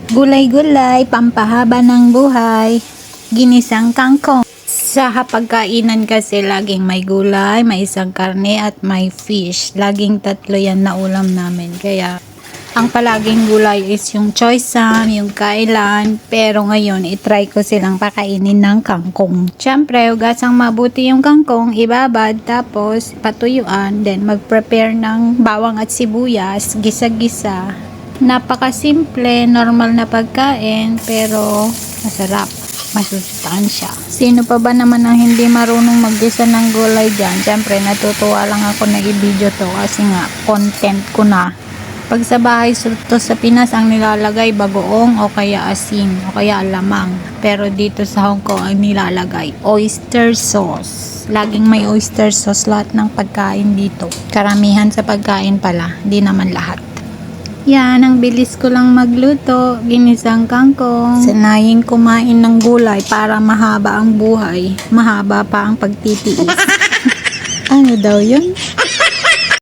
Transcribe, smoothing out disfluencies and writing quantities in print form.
Gulay-gulay, pampahaba ng buhay, ginisang kangkong. Sa hapagkainan kasi laging may gulay, may isang karne at may fish. Laging tatlo yan na ulam namin. Kaya ang palaging gulay is yung choysam, yung kailan. Pero ngayon, itry ko silang pakainin ng kangkong. Siyempre, hugasang mabuti yung kangkong, ibabad, tapos patuyuan. Then, mag-prepare ng bawang at sibuyas, gisa-gisa. Napakasimple, normal na pagkain, pero masarap. Masustansya. Sino pa ba naman ang hindi marunong maggisa ng gulay dyan? Siyempre, natutuwa lang ako na i-video to kasi nga, content ko na. Pag sa bahay to sa Pinas, ang nilalagay bagoong o kaya asin o kaya alamang. Pero dito sa Hong Kong, ang nilalagay oyster sauce. Laging may oyster sauce lahat ng pagkain dito. Karamihan sa pagkain pala, di naman lahat. Yan, ang bilis ko lang magluto, ginisang kangkong. Sanaying kumain ng gulay para mahaba ang buhay, mahaba pa ang pagtitiis. Ano daw yun?